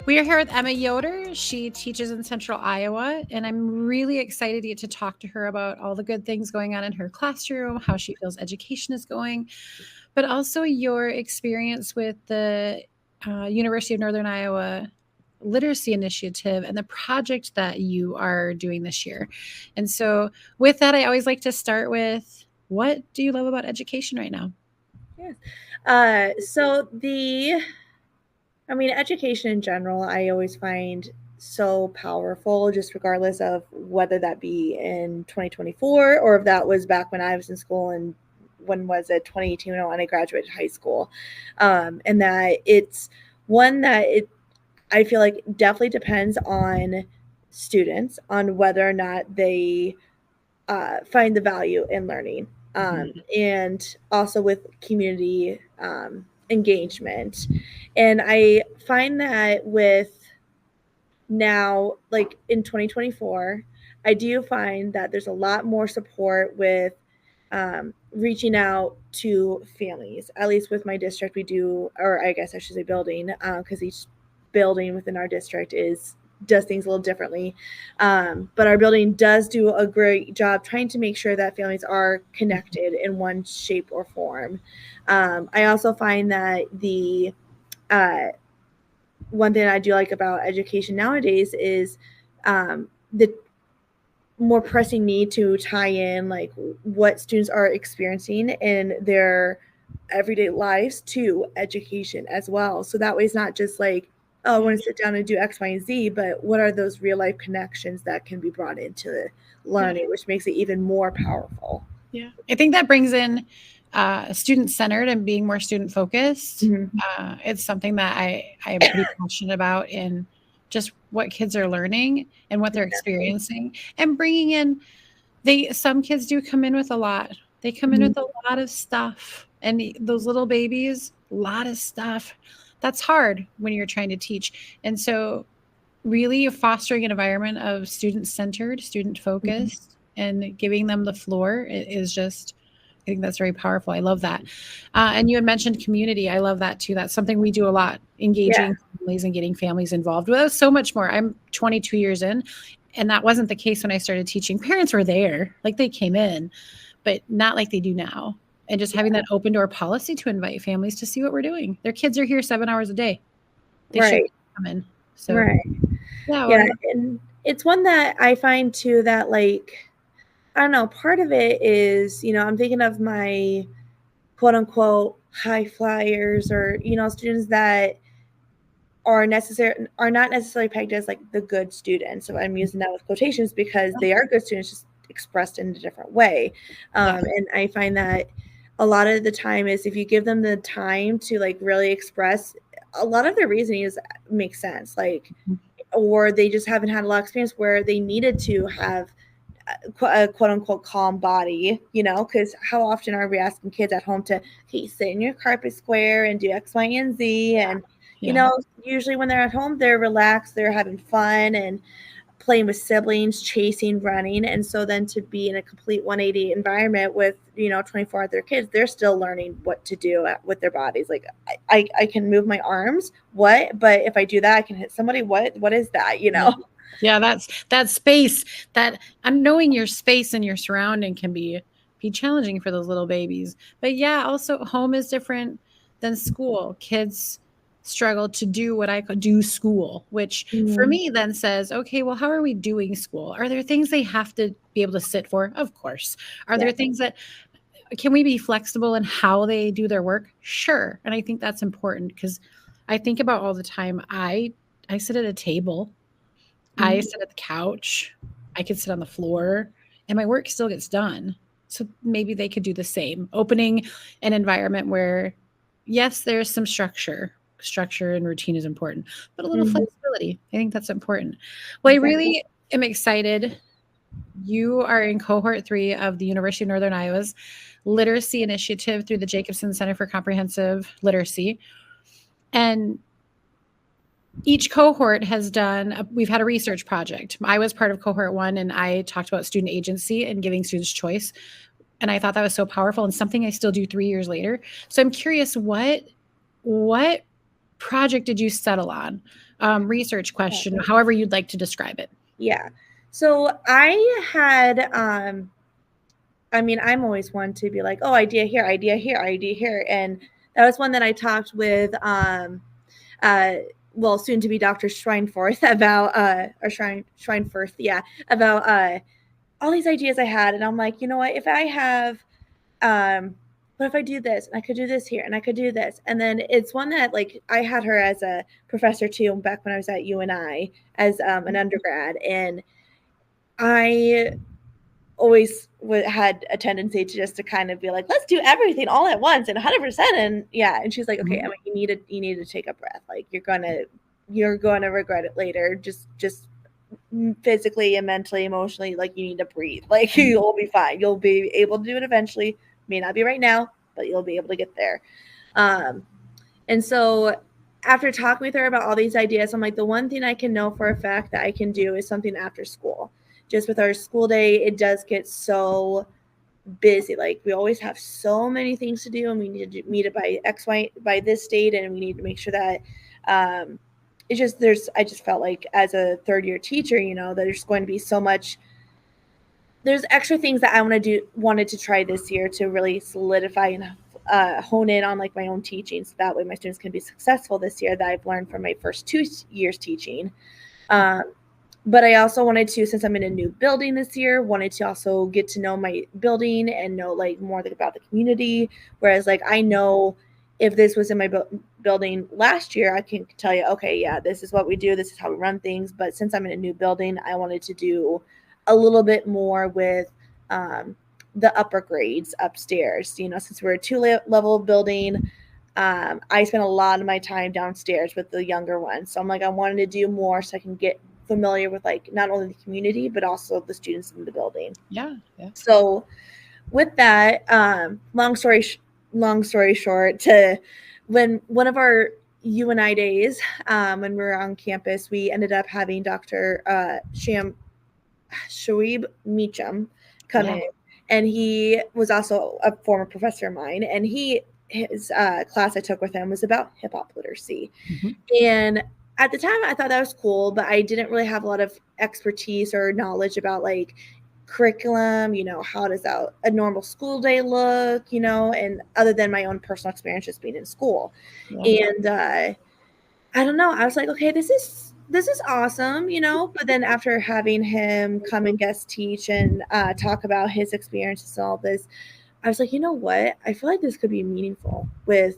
We are here with Emma Yoder. She teaches in Central Iowa, and I'm really excited to get to talk to her about all the good things going on in her classroom, how she feels education is going, but also your experience with the University of Northern Iowa Literacy Initiative and the project that you are doing this year. And so, with that, I always like to start with, what do you love about education right now? Yes. Education in general, I always find so powerful, just regardless of whether that be in 2024 or if that was back when I was in school and when was it 2018 when I graduated high school. And that it's one that it I feel like definitely depends on students on whether or not they find the value in learning, and also with community engagement. And I find that with now, like in 2024, I do find that there's a lot more support with reaching out to families. At least with my district, we do, or I guess I should say building, because each building within our district is does things a little differently. But our building does do a great job trying to make sure that families are connected in one shape or form. I also find that the uh, one thing I do like about education nowadays is the more pressing need to tie in like what students are experiencing in their everyday lives to education as well. So that way it's not just like, oh, I want to sit down and do X, Y, and Z, but what are those real life connections that can be brought into Yeah. learning, which makes it even more powerful. Yeah. I think that brings in student centered and being more student focused. Mm-hmm. It's something that I am pretty passionate about in just what kids are learning and what they're Exactly. experiencing, and bringing in, some kids do come in with a lot. They come in Mm-hmm. with a lot of stuff, and those little babies, a lot of stuff. That's hard when you're trying to teach. And so really fostering an environment of student centered, student Mm-hmm. focused, and giving them the floor is just, I think that's very powerful. I love that. And you had mentioned community. I love that too. That's something we do a lot, Yeah. engaging families and getting families involved. Well, so much more. I'm 22 years in, and that wasn't the case when I started teaching. Parents were there, like they came in, but not like they do now. And just having that open door policy to invite families to see what we're doing. Their kids are here 7 hours a day. They should Right. come in. So Right. yeah, Yeah. well, And it's one that I find too that like I don't know, part of it is, I'm thinking of my quote unquote high flyers or, students that are not necessarily pegged as like the good students. So I'm using that with quotations because they are good students just expressed in a different way. yeah. And I find that a lot of the time is if you give them the time to like really express, a lot of their reasoning is makes sense. Like, or they just haven't had a lot of experience where they needed to have a quote unquote calm body, because how often are we asking kids at home to, hey, sit in your carpet square and do X, Y, and Z? And, Yeah. usually when they're at home, they're relaxed, they're having fun and playing with siblings, chasing, running. And so then to be in a complete 180 environment with, 24 other kids, they're still learning what to do with their bodies. Like, I can move my arms. What? But if I do that, I can hit somebody. What is that? Yeah. Yeah, that's that space, that knowing your space and your surrounding can be challenging for those little babies. But yeah, also home is different than school. Kids struggle to do what I could do school, which for Mhm. me then says, okay, well, how are we doing school? Are there things they have to be able to sit for? Of course. Are Yeah. there things that can we be flexible in how they do their work? Sure. And I think that's important because I think about all the time. I sit at a table, I Mhm. sit at the couch, I could sit on the floor, and my work still gets done. So maybe they could do the same, opening an environment where, yes, there's some structure. Structure and routine is important, but a little Mhm. flexibility. I think that's important. Well, I Exactly. really am excited. You are in cohort 3 of the University of Northern Iowa's literacy initiative through the Jacobson Center for Comprehensive Literacy. And each cohort has we've had a research project. I was part of cohort 1, and I talked about student agency and giving students choice. And I thought that was so powerful and something I still do 3 years later. So I'm curious, what project did you settle on? research question, however you'd like to describe it. Yeah. So I had, I mean, I'm always one to be like, oh, idea here, idea here, idea here. And that was one that I talked with, uh, well, soon to be Dr. Schweinforth about, or Schweinfurth, yeah, about all these ideas I had. And I'm like, you know what, if I have, what if I do this and I could do this here and I could do this? And then it's one that like I had her as a professor too back when I was at UNI as an undergrad. And I always had a tendency to just to kind of be like, let's do everything all at once and 100%. And yeah. And she's like, okay, Emma, you need to take a breath. Like you're going to regret it later. Just physically and mentally, emotionally, like you need to breathe. Like you'll be fine. You'll be able to do it eventually. May not be right now, but you'll be able to get there. And so after talking with her about all these ideas, I'm like, the one thing I can know for a fact that I can do is something after school. Just with our school day, it does get so busy. Like we always have so many things to do, and we need to meet it by by this date, and we need to make sure that it's just I just felt like as a third year teacher, you know, there's going to be so much. There's extra things that I wanted to try this year to really solidify and hone in on like my own teaching, so that way my students can be successful this year that I've learned from my first 2 years teaching. But I also wanted to, since I'm in a new building this year, wanted to also get to know my building and know like more about the community. Whereas like I know if this was in my building last year, I can tell you, okay, yeah, this is what we do. This is how we run things. But since I'm in a new building, I wanted to do a little bit more with the upper grades upstairs. You know, since we're a 2-level building, I spent a lot of my time downstairs with the younger ones. So I'm like, I wanted to do more so I can get familiar with like not only the community but also the students in the building. Yeah. So with that, long story short, to when one of our UNI days, when we were on campus, we ended up having Dr. Shoaib Meacham come in, and he was also a former professor of mine, and his class I took with him was about hip hop literacy. And at the time I thought that was cool, but I didn't really have a lot of expertise or knowledge about like curriculum, you know, how does a normal school day look, you know, and other than my own personal experience just being in school. And I don't know, I was like, okay, this is awesome, you know. But then after having him come and guest teach and talk about his experiences and all this, I was like, you know what? I feel like this could be meaningful with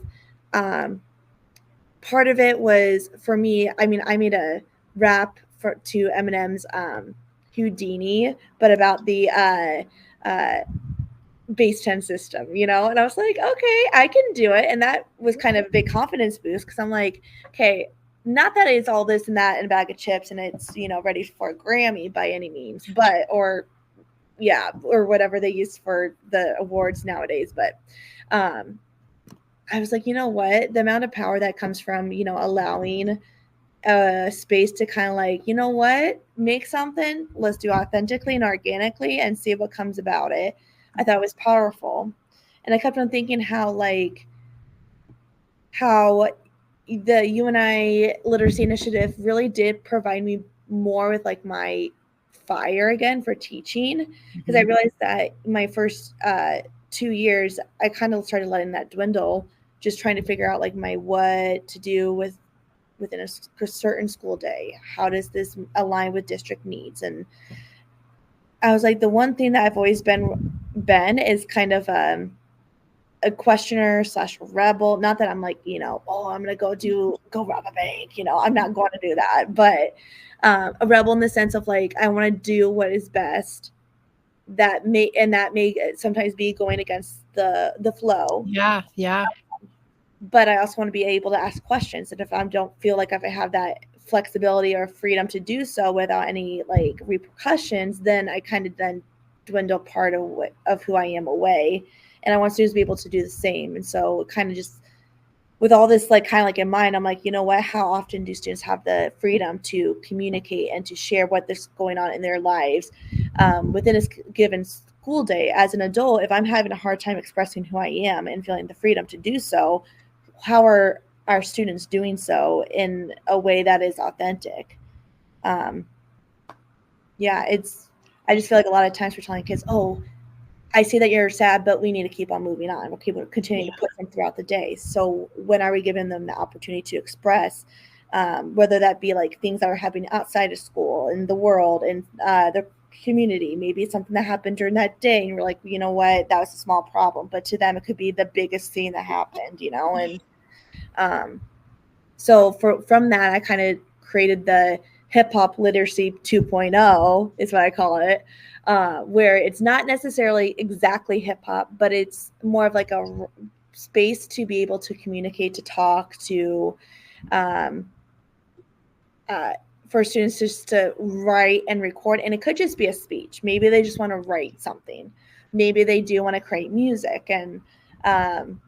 part of it was for me, I mean, I made a rap to Eminem's Houdini, but about the bass 10 system, you know? And I was like, okay, I can do it. And that was kind of a big confidence boost because I'm like, okay, not that it's all this and that in a bag of chips and it's, you know, ready for a Grammy by any means, but, or whatever they use for the awards nowadays. But I was like, you know what? The amount of power that comes from, you know, allowing a space to kind of like, you know what, make something, let's do authentically and organically and see what comes about it. I thought it was powerful. And I kept on thinking how the UNI Literacy Initiative really did provide me more with like my fire again for teaching, because I realized that my first 2 years, I kind of started letting that dwindle, just trying to figure out like what to do within a certain school day. How does this align with district needs? And I was like, the one thing that I've always been is kind of a questioner / rebel. Not that I'm like, you know, oh, I'm gonna go rob a bank. You know, I'm not going to do that. But a rebel in the sense of like, I want to do what is best. That may sometimes be going against the flow. Yeah. But I also want to be able to ask questions. And if I don't feel like if I have that flexibility or freedom to do so without any like repercussions, then I kind of then dwindle part of who I am away. And I want students to be able to do the same. And so kind of just with all this like kind of like in mind, I'm like, you know what, how often do students have the freedom to communicate and to share what's going on in their lives within a given school day? As an adult, if I'm having a hard time expressing who I am and feeling the freedom to do so, how are our students doing so in a way that is authentic. Um, yeah, I just feel like a lot of times we're telling kids, oh, I see that you're sad, but we need to keep on moving on. We'll keep continuing Yeah. to push them throughout the day. So when are we giving them the opportunity to express, whether that be like things that are happening outside of school, in the world, in the community? Maybe it's something that happened during that day, and we're like, you know what, that was a small problem, but to them it could be the biggest thing that happened, you know. And um, so from that, I kind of created the hip hop literacy 2.0 is what I call it, where it's not necessarily exactly hip hop, but it's more of like a space to be able to communicate, to talk, to um, uh, for students just to write and record. And it could just be a speech. Maybe they just want to write something. Maybe they do want to create music, and um,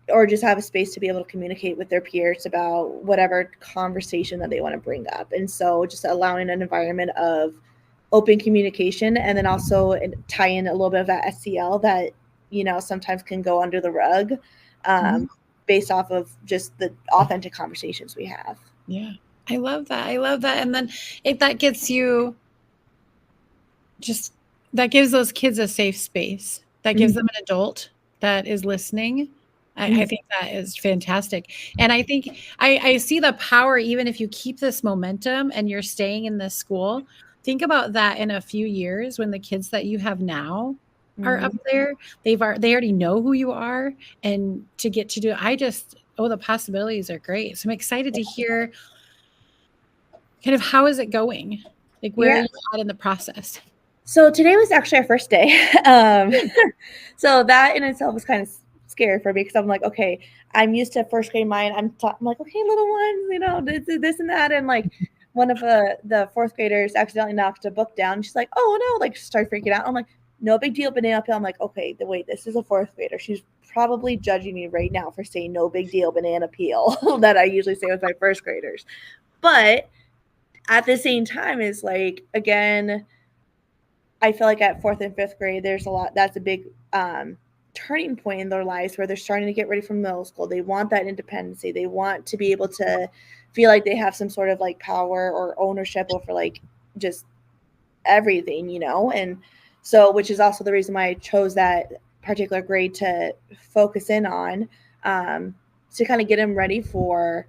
or just have a space to be able to communicate with their peers about whatever conversation that they want to bring up. And so just allowing an environment of open communication, and then also tie in a little bit of that SCL that, you know, sometimes can go under the rug, Mhm. based off of just the authentic conversations we have. Yeah. I love that. I love that. And then if that gets you just that gives those kids a safe space, that gives them an adult that is listening. I Mhm. think that is fantastic. And I think I see the power, even if you keep this momentum and you're staying in this school. Think about that in a few years when the kids that you have now are up Mhm. there. They already know who you are, and to get to do I just oh, the possibilities are great. So I'm excited to hear kind of how is it going? Like, where are Yeah. you at in the process? So today was actually our first day. So that in itself was kind of scary for me because I'm like, okay, I'm used to first grade mind. I'm like, okay, little ones, you know, this and that, and like one of the fourth graders accidentally knocked a book down. She's like, oh no, like started freaking out. I'm like, no big deal, banana peel. I'm like, okay, wait, this is a fourth grader. She's probably judging me right now for saying no big deal, banana peel that I usually say with my first graders. But at the same time, is like again I feel like at fourth and fifth grade, there's a lot. That's a big turning point in their lives where they're starting to get ready for middle school. They want that independency. They want to be able to feel like they have some sort of like power or ownership over like just everything, you know. And so, which is also the reason why I chose that particular grade to focus in on, to kind of get them ready for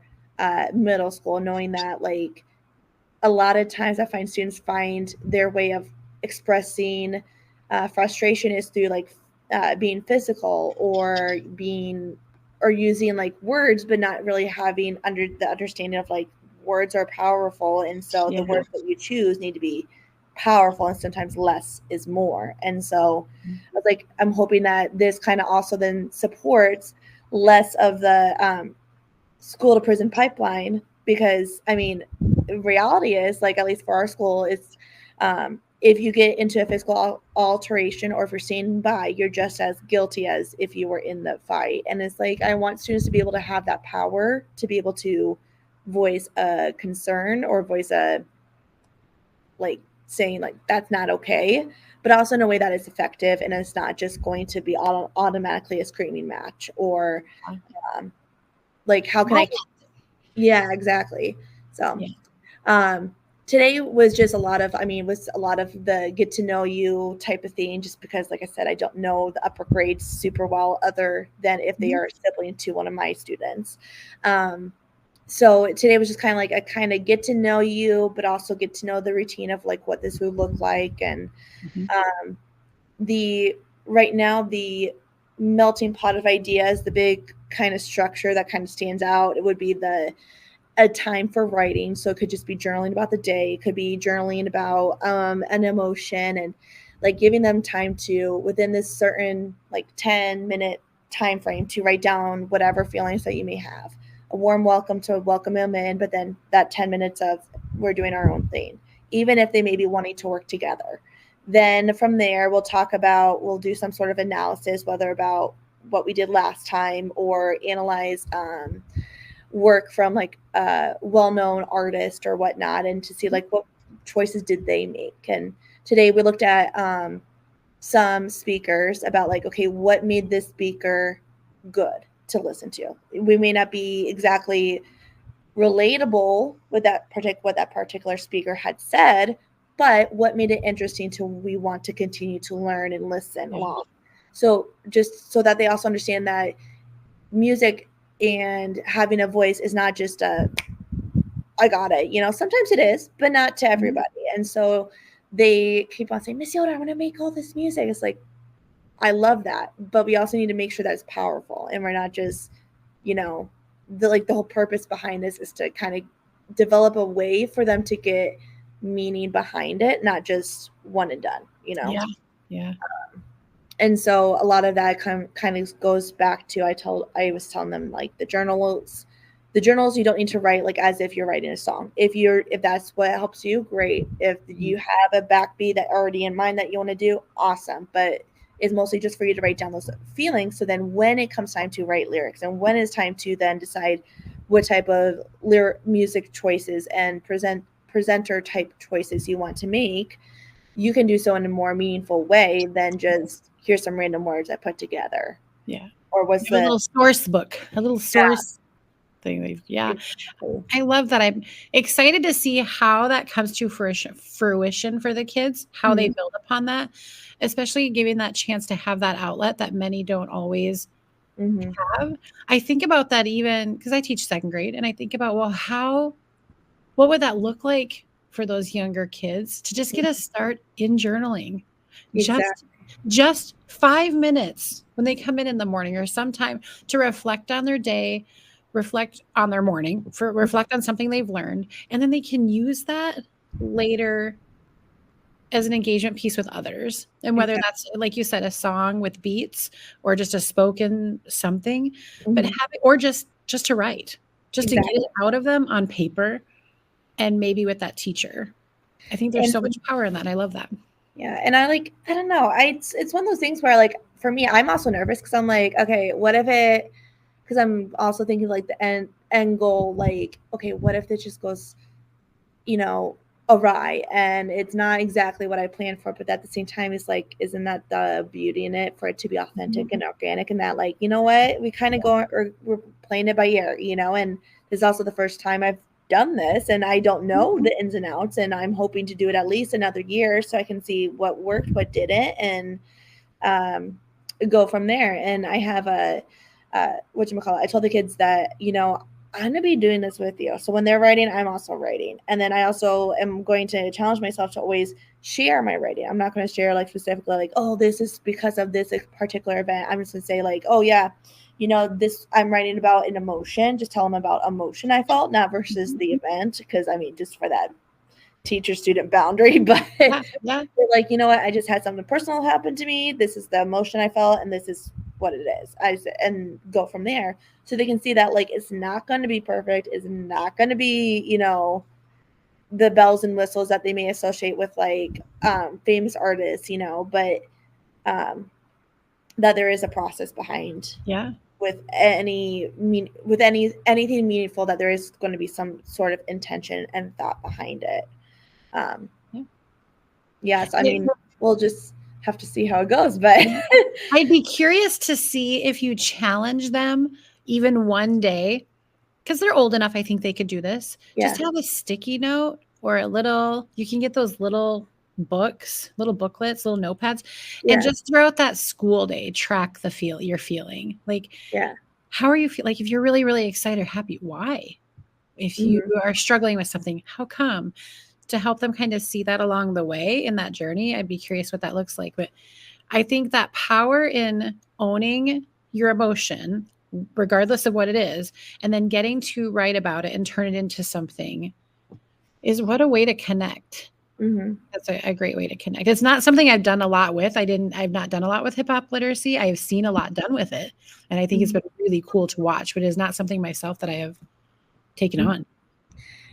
middle school, knowing that like a lot of times I find students find their way of expressing frustration is through like being physical or being or using like words, but not really having under the understanding of like words are powerful, and so the Yeah. words that you choose need to be powerful, and sometimes less is more. And so I was like, I'm hoping that this kind of also then supports less of the school to prison pipeline, because I mean, reality is like, at least for our school, it's if you get into a physical alteration or if you're seen by, you're just as guilty as if you were in the fight. And it's like I want students to be able to have that power to be able to voice a concern or voice a like saying like that's not okay, but also in a way that is effective and it's not just going to be automatically a screaming match or um, like how can I. Yeah, exactly. So, Yeah. um, today was just a lot of, I mean, was a lot of the get to know you type of thing, just because, like I said, I don't know the upper grades super well, other than if they Mhm. are a sibling to one of my students. Um, so today was just kind of like a kind of get to know you, but also get to know the routine of like what this would look like. And Mhm. um, the right now, the melting pot of ideas, the big kind of structure that kind of stands out, it would be the a time for writing. So it could just be journaling about the day. It could be journaling about an emotion, and like giving them time to within this certain like 10-minute time frame to write down whatever feelings that you may have. A warm welcome to welcome them in, but then that 10 minutes of we're doing our own thing, even if they may be wanting to work together. Then from there, we'll do some sort of analysis, whether about what we did last time or analyze work from like a well-known artist or whatnot, and to see like what choices did they make. And today we looked at some speakers about like, okay, what made this speaker good to listen to. We may not be exactly relatable with what that particular speaker had said, but what made it interesting to we want to continue to learn and listen Yeah. along. So just so that they also understand that music and having a voice is not just a I got it. Sometimes it is, but not to Mhm. everybody. And so they keep on saying, Miss Yoder, I want to make all this music. It's like, I love that. But we also need to make sure that it's powerful and we're not just, you know, the whole purpose behind this is to kind of develop a way for them to get meaning behind it, not just one and done. Yeah. Yeah. And so a lot of that kind of goes back to I was telling them like the journals you don't need to write like as if you're writing a song. If that's what helps you, great. If Mhm. you have a backbeat that already in mind that you want to do, awesome. But it's mostly just for you to write down those feelings. So then when it comes time to write lyrics and when it's time to then decide what type of music choices and presenter type choices you want to make, you can do so in a more meaningful way than just here's some random words I put together. Yeah. Or what's You have a the little source book, a little yeah, source thing. Yeah. exactly. I love that. I'm excited to see how that comes to fruition for the kids, how they Mhm, build upon that, especially giving that chance to have that outlet that many don't always mhm, have. I think about that even because I teach second grade and I think about, well, what would that look like for those younger kids to just get a mhm. start in journaling? Just Exactly. just 5 minutes when they come in the morning or sometime to reflect on their day, reflect on their morning, reflect on something they've learned, and then they can use that later as an engagement piece with others. And whether Exactly. that's, like you said, a song with beats or just a spoken something, but Mhm. having or just to write, just to get it Exactly. out of them on paper and maybe with that teacher. I think there's And so much power in that. I love that. yeah, and I don't know. It's one of those things where like for me, I'm also nervous because I'm like, okay, what if it? Because I'm also thinking like the end goal, like, okay, what if it just goes you know, awry and it's not exactly what I planned for. But at the same time, it's like, isn't that the beauty in it for it to be Mhm. authentic and organic? And that, like, you know what, we kind of go or we're playing it by ear. And this is also the first time I've done this and I don't know the ins and outs. And I'm hoping to do it at least another year so I can see what worked, what didn't, and um, go from there. And I have I told the kids that I'm gonna be doing this with you. So when they're writing, I'm also writing, and then I also am going to challenge myself to always share my writing. I'm not going to share like specifically like, oh, this is because of this particular event. I'm just going to say like, oh yeah, this I'm writing about an emotion. Just tell them about emotion I felt, not versus the event, because I mean, just for that teacher student boundary, but Yeah, yeah, like, you know what, I just had something personal happen to me. This is the emotion I felt, and this is what it is. And go from there, so they can see that like it's not going to be perfect. It's not going to be the bells and whistles that they may associate with like famous artists, but um, that there is a process behind yeah, anything meaningful, that there is going to be some sort of intention and thought behind it. Um, yeah. yes, I Yeah, mean, we'll just have to see how it goes, but yeah. I'd be curious to see if you challenge them even one day, because they're old enough, I think they could do this. Just yeah, have a sticky note or you can get those little books, little booklets, little notepads, and yeah, just throughout that school day, track you're feeling. Like, yeah, how are you feel? Like, if you're really, really excited or happy, why? If you hmm, are struggling with something, how come? To help them kind of see that along the way in that journey, I'd be curious what that looks like. But I think that power in owning your emotion, regardless of what it is, and then getting to write about it and turn it into something is what a way to connect. hmm, That's a great way to connect. It's not something I've done a lot with. I've not done a lot with hip hop literacy. I have seen a lot done with it. And I think it's hmm, been really cool to watch, but it is not something myself that I have taken on.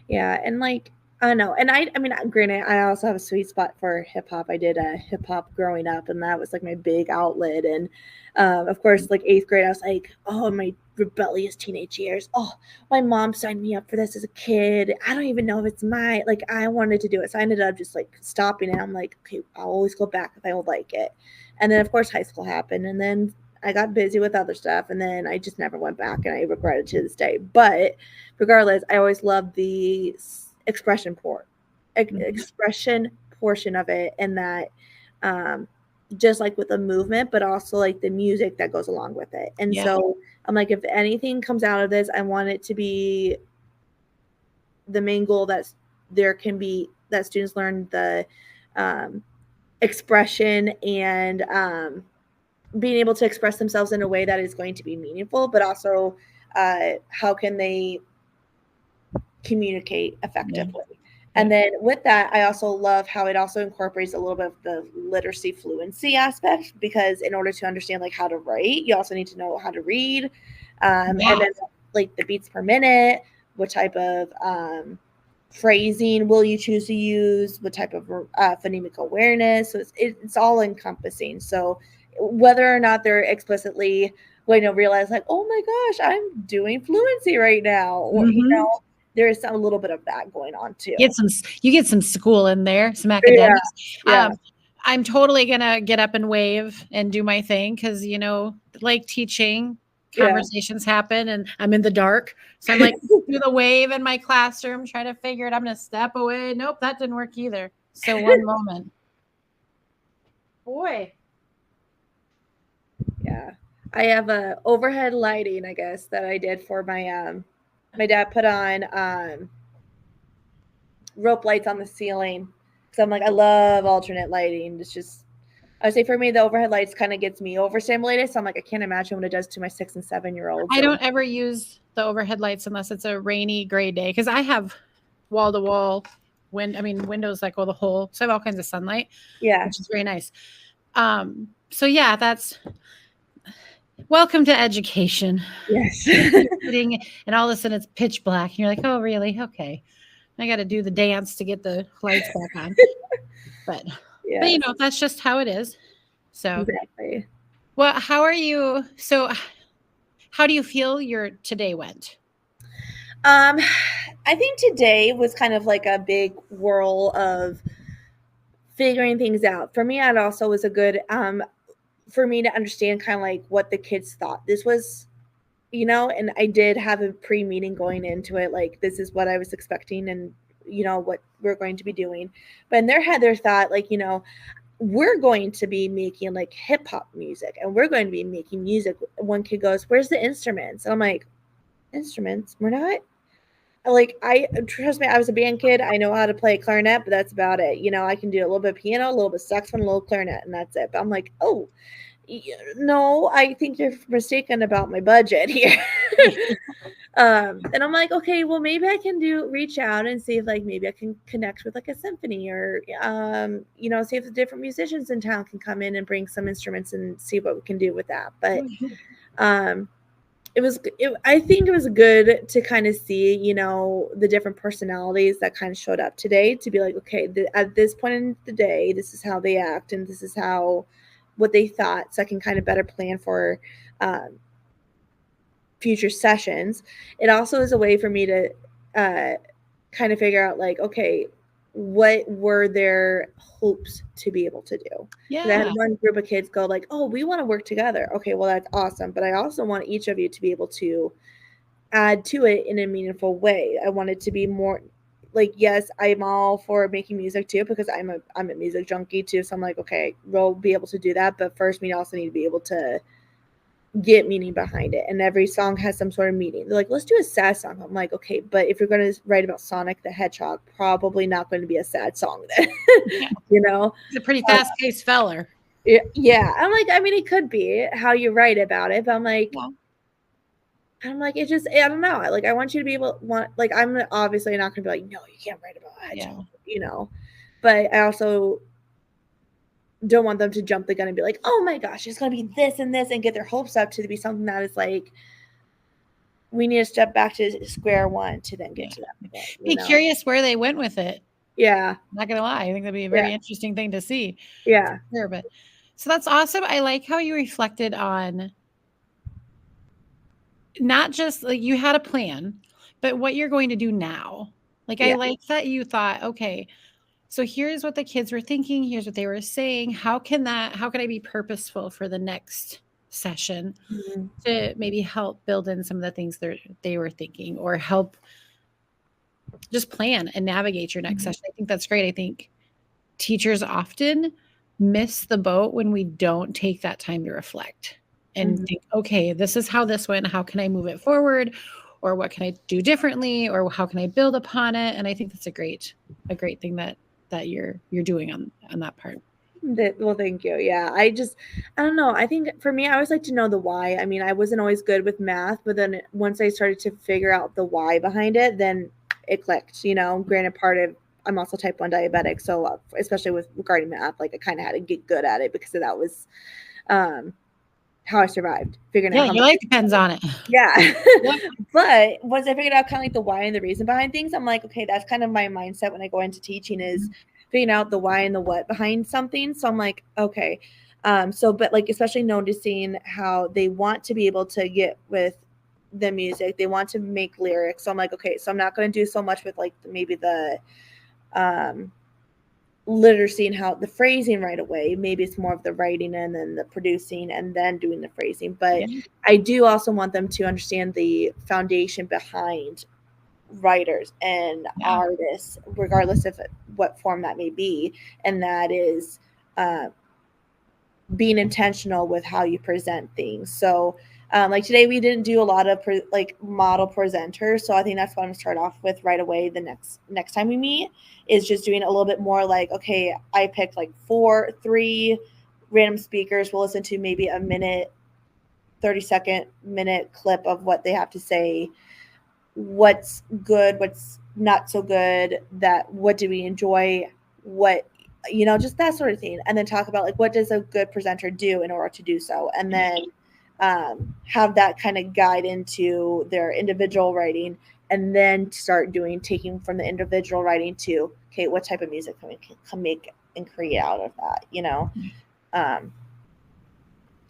yeah, and like I don't know, and I mean, granted, I also have a sweet spot for hip hop. I did a hip hop growing up, and that was like my big outlet. And of course, like eighth grade, I was like, oh, my rebellious teenage years. Oh, my mom signed me up for this as a kid. I don't even know if it's my like. I wanted to do it, so I ended up just like stopping. And I'm like, okay, I'll always go back if I would like it. And then of course, high school happened, and then I got busy with other stuff, and then I just never went back, and I regret it to this day. But regardless, I always loved the Mhm. expression portion of it, and that um, just like with the movement, but also like the music that goes along with it. And Yeah. so I'm like, if anything comes out of this, I want it to be the main goal that there can be that students learn the um, expression and being able to express themselves in a way that is going to be meaningful, but also how can they communicate Yeah. effectively. Yeah. And then with that, I also love how it also incorporates a little bit of the literacy fluency aspect, because in order to understand like how to write, you also need to know how to read, and Yeah. then like the beats per minute, what type of phrasing will you choose to use, what type of phonemic awareness. So it's all encompassing. So whether or not they're explicitly going to realize like, oh my gosh, I'm doing fluency right now, or Mhm. there is a little bit of that going on too. You get some school in there, some Yeah, academics. yeah, I'm totally gonna get up and wave and do my thing because like teaching, yeah. conversations happen and I'm in the dark. So I'm like, do the wave in my classroom, try to figure it. I'm gonna step away. Nope, that didn't work either. So one moment. Boy. Yeah. I have a overhead lighting, I guess, that I did for my dad put on rope lights on the ceiling. So I'm like, I love alternate lighting. It's just I would say for me the overhead lights kind of gets me overstimulated. So I'm like, I can't imagine what it does to my 6 and 7 year olds. I And don't ever use the overhead lights unless it's a rainy, gray day because I have wall to wall windows that go the whole, so I have all kinds of sunlight, yeah. which is very nice. So yeah, that's welcome to education. Yes. You're sitting and all of a sudden it's pitch black. And you're like, oh, really? Okay. I got to do the dance to get the lights back on. But, Yes. that's just how it is. So, Exactly. well, how are you? So, how do you feel your today went? Um, I think today was kind of like a big whirl of figuring things out. For me, it also was a good for me to understand kind of like what the kids thought this was, and I did have a pre-meeting going into it, like this is what I was expecting and what we're going to be doing. But in their head, their thought, like, we're going to be making like hip hop music and we're going to be making music. One kid goes, where's the instruments? And I'm like, instruments? We're not. Like, I trust me, I was a band kid. I know how to play clarinet, but that's about it. I can do a little bit of piano, a little bit of saxophone, a little clarinet, and that's it. But I'm like, oh, no, I think you're mistaken about my budget here. And I'm like, okay, well, maybe I can reach out and see if like maybe I can connect with like a symphony, or see if the different musicians in town can come in and bring some instruments and see what we can do with that. But um I think it was good to kind of see, the different personalities that kind of showed up today, to be like, okay, at this point in the day, this is how they act and this is how what they thought, so I can kind of better plan for um, future sessions. It also is a way for me to uh, kind of figure out like, okay, what were their hopes to be able to do? Because I had Yeah. one group of kids go like, oh, we want to work together. Okay, well, that's awesome, but I also want each of you to be able to add to it in a meaningful way. I want it to be more like, yes, I'm all for making music too, because I'm a music junkie too. So I'm like, okay, we'll be able to do that, but first we also need to be able to get meaning behind it. And every song has some sort of meaning. They're like, let's do a sad song. I'm like, okay, but if you're going to write about Sonic the Hedgehog, probably not going to be a sad song then, Yeah. you know? He's a pretty Uh, fast paced feller. yeah. I'm like, I mean, it could be how you write about it, but Yeah. I'm like, it just, I don't know. Like, I want you to be able to like, I'm obviously not going to be like, no, you can't write about a Yeah. hedgehog. But I also don't want them to jump the gun and be like, oh my gosh, it's going to be this and this, and get their hopes up to be something that is like, we need to step back to square one to then get Yeah. to that point. Be curious where they went with it. Yeah. Not gonna lie. I think that'd be a Yeah. very interesting thing to see. Yeah. Sure, but so that's awesome. I like how you reflected on not just like you had a plan, but what you're going to do now. Like, I Yeah. like that you thought, okay, so here's what the kids were thinking, here's what they were saying. How can I be purposeful for the next? session Mm-hmm. to maybe help build in some of the things that they were thinking, or help just plan and navigate your next Mm-hmm. session. I think that's great. I think teachers often miss the boat when we don't take that time to reflect and Mm-hmm. think, okay, this is how this went. How can I move it forward? Or what can I do differently? Or how can I build upon it? And I think that's a great thing that you're doing on that part. Well, thank you. Yeah, I don't know. I think for me, I always like to know the why. I mean, I wasn't always good with math, but then once I started to figure out the why behind it, then it clicked. Granted, I'm also type 1 diabetic, so especially with regarding math, like I kind of had to get good at it because that was um, how I survived, figuring out Yeah, how your much. life depends on it. Yeah. Yep. But once I figured out kind of like the why and the reason behind things, I'm like, okay, that's kind of my mindset when I go into teaching is figuring out the why and the what behind something. So I'm like, okay. But like, especially noticing how they want to be able to get with the music, they want to make lyrics. So I'm like, okay, so I'm not going to do so much with like maybe the, um, literacy and how the phrasing right away. Maybe it's more of the writing and then the producing and then doing the phrasing. But Yeah. I do also want them to understand the foundation behind writers and Yeah. artists, regardless of what form that may be. And that is uh, being intentional with how you present things. So, like today, we didn't do a lot of like model presenters. So I think that's what I'm gonna start off with right away. The next time we meet is just doing a little bit more like, okay, I picked like three random speakers. We'll listen to maybe a minute, 30-second minute clip of what they have to say, what's good, what's not so good, that what do we enjoy, what just that sort of thing, and then talk about like what does a good presenter do in order to do so, and then have that kind of guide into their individual writing, and then start taking from the individual writing to, okay, what type of music can make and create out of that. um,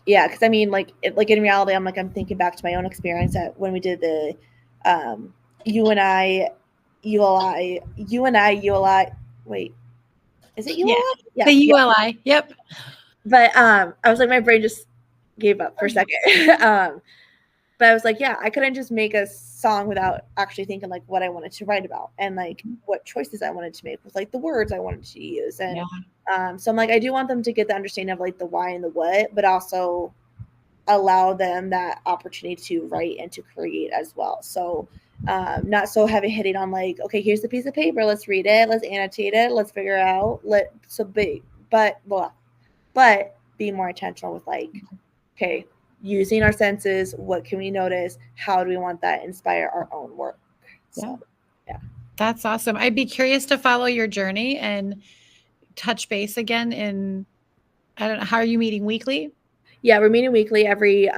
yeah, because I mean, like in reality, I'm thinking back to my own experience at when we did the um, you and I, ULI. Wait, is it Yeah. ULI? The Yeah, yeah. ULI. Yep. But I was like, my brain just gave up for a second. But I was like, yeah, I couldn't just make a song without actually thinking like what I wanted to write about and like what choices I wanted to make with like the words I wanted to use. And Yeah. so I'm like, I do want them to get the understanding of like the why and the what, but also allow them that opportunity to write and to create as well. So not so heavy hitting on like, okay, here's the piece of paper, let's read it, let's annotate it, let's figure out but be more intentional with like, okay, using our senses, what can we notice, how do we want that inspire our own work. Yeah. So yeah. That's awesome. I'd be curious to follow your journey and touch base again in, I don't know, how are you meeting weekly? Yeah, we're meeting weekly every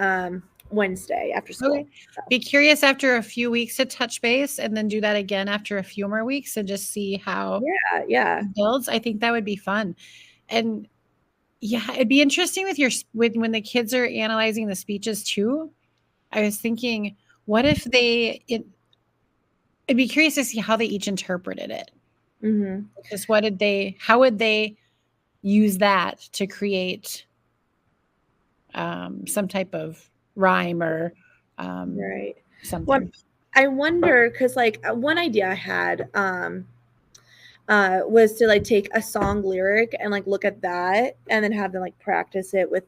Wednesday after Okay. school. So Be curious after a few weeks to touch base and then do that again after a few more weeks and just see how yeah, yeah. it builds. I think that would be fun. And yeah, it'd be interesting with when the kids are analyzing the speeches too. I was thinking, what if I'd be curious to see how they each interpreted it. Mm-hmm. Just how would they use that to create some type of rhyme or Right. Well, something. I wonder because like one idea I had was to like take a song lyric and like look at that and then have them like practice it with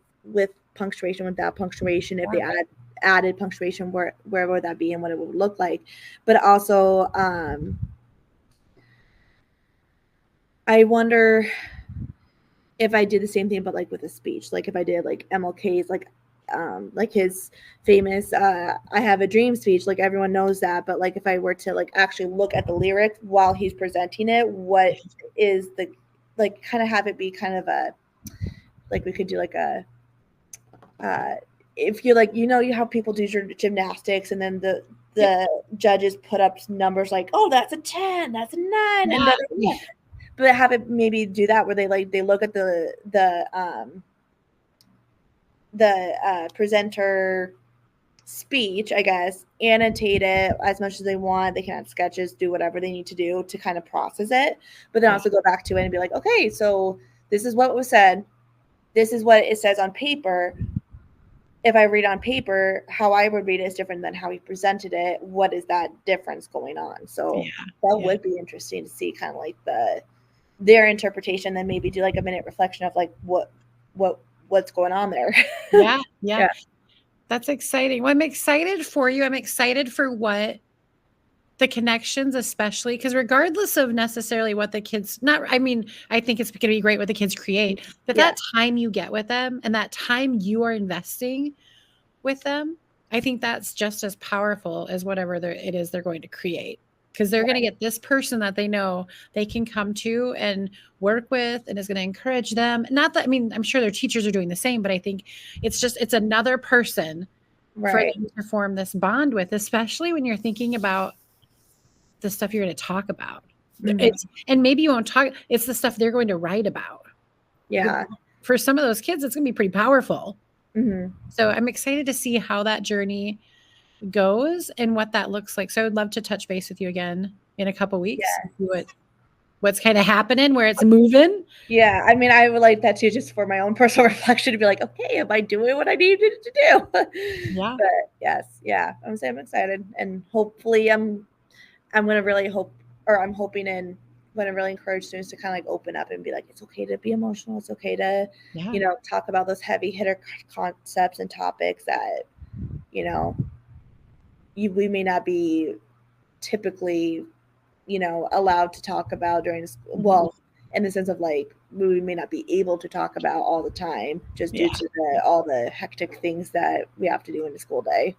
punctuation, without punctuation, if they added punctuation, where would that be and what it would look like. But also I wonder if I did the same thing but like with a speech, like if I did like MLK's like his famous I have a dream speech, like everyone knows that, but like if I were to like actually look at the lyrics while he's presenting it, what is the, like kind of have it be kind of a, like we could do like a uh if you like, you how people do your gymnastics and then Yep. the judges put up numbers like, oh, that's a 10, that's a 9, and Yeah. then but have it maybe do that where they look at the presenter speech, I guess, annotate it as much as they want. They can add sketches, do whatever they need to do to kind of process it, but then Yeah. also go back to it and be like, okay, so this is what was said. This is what it says on paper. if I read on paper, how I would read it is different than how he presented it. What is that difference going on? So Yeah. that Yeah. would be interesting to see kind of like their interpretation, then maybe do like a minute reflection of like what what's going on there. Yeah. Yeah. Yeah. That's exciting. Well, I'm excited for you. I'm excited for what the connections, especially because regardless of necessarily what the kids, not, I mean, I think it's going to be great what the kids create, but Yeah. that time you get with them and that time you are investing with them, I think that's just as powerful as whatever it is they're going to create. Because they're going to get this person that they know they can come to and work with and is going to encourage them. Not that, I mean, I'm sure their teachers are doing the same, but I think it's another person for Right. them to form this bond with, especially when you're thinking about the stuff you're going to talk about. Mm-hmm. It's and maybe you won't talk. It's the stuff they're going to write about. Yeah. For some of those kids, it's going to be pretty powerful. Mm-hmm. So I'm excited to see how that journey goes and what that looks like. So I would love to touch base with you again in a couple weeks, Yeah. see what's kind of happening, where it's moving. Yeah. I mean, I would like that too, just for my own personal reflection to be like, okay, am I doing what I needed to do? Yeah, But yes, yeah, I'm excited, and hopefully, I'm gonna really hope, or I'm hoping and gonna really encourage students to kind of like open up and be like, it's okay to be emotional. It's okay to, yeah, talk about those heavy hitter concepts and topics that, you know, we may not be typically, allowed to talk about during mhm, well, in the sense of like we may not be able to talk about all the time just due yeah, to all the hectic things that we have to do in the school day,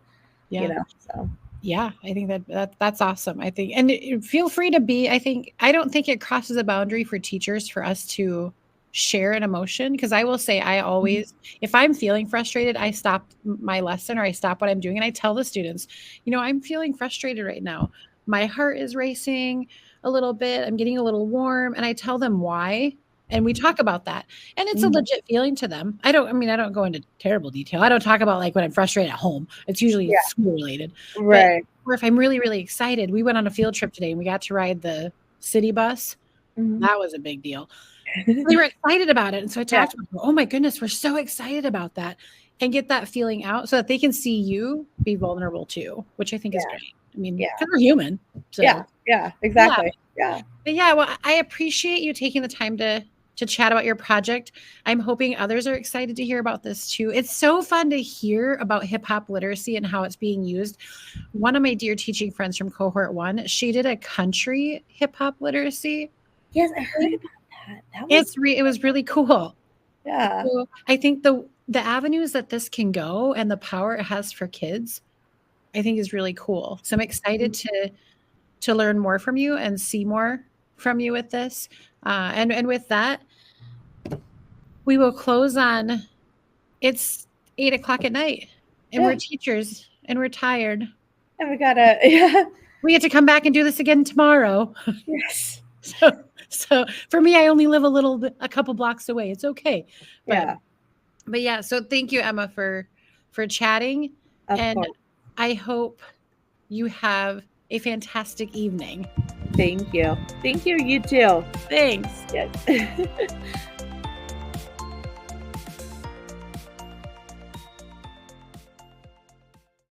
yeah. So Yeah, I think that's awesome. I think, and feel free to be. I don't think it crosses a boundary for teachers for us to share an emotion because I will say I always, if I'm feeling frustrated, I stop my lesson or I stop what I'm doing and I tell the students, I'm feeling frustrated right now. My heart is racing a little bit. I'm getting a little warm, and I tell them why. And we talk about that. And it's a Mhm. legit feeling to them. I don't go into terrible detail. I don't talk about like when I'm frustrated at home. It's usually Yeah, school related. But right. or if I'm really, really excited, we went on a field trip today and we got to ride the city bus. Mhm. That was a big deal. They were excited about it. And so I Yeah, talked to them, oh my goodness, we're so excited about that. And get that feeling out so that they can see you be vulnerable too, which I think is yeah, great. I mean, yeah, because we're human. yeah, So yeah, yeah. exactly. Yeah. But yeah, well, I appreciate you taking the time to chat about your project. I'm hoping others are excited to hear about this too. It's so fun to hear about hip hop literacy and how it's being used. One of my dear teaching friends from cohort 1, she did a country hip hop literacy Yes, I heard thing. about that. That was It was really cool. yeah. So I think the avenues that this can go and the power it has for kids, I think is really cool. So I'm excited to learn more from you and see more from you with this. And with that, we will close on it's 8 o'clock at night, and we're Yeah. teachers and we're tired. And we gotta yeah. We get to come back and do this again tomorrow. Yes. So for me, I only live a couple blocks away. It's okay. But Yeah, but yeah, so thank you, Emma, for chatting. of And course. I hope you have a fantastic evening. Thank you. Thank you, you too. Thanks. Yes.